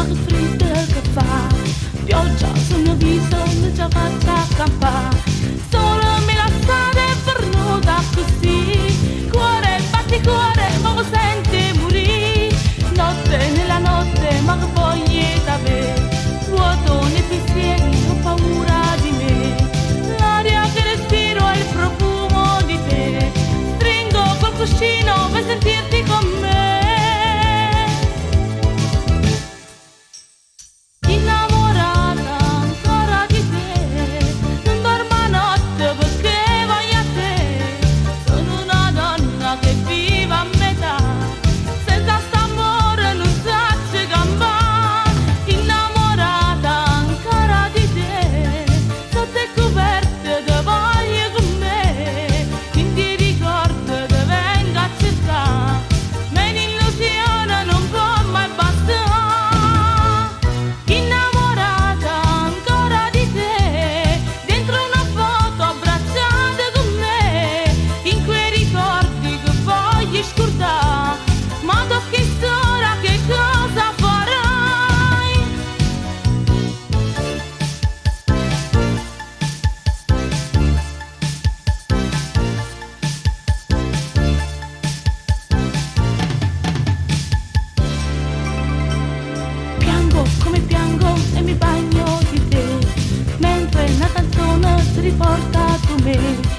che freddo che fa, pioggia sul mio viso non ci faccia accampare, solo mi lasciate per nuda così, cuore batti cuore ma lo sente morire, notte nella notte ma che voglia d'avere, vuoto nei pensieri ho paura di me, l'aria che respiro è il profumo di te, stringo col cuscino per sentirti con me. Come piango e mi bagno di te, mentre una canzone ti riporta a me.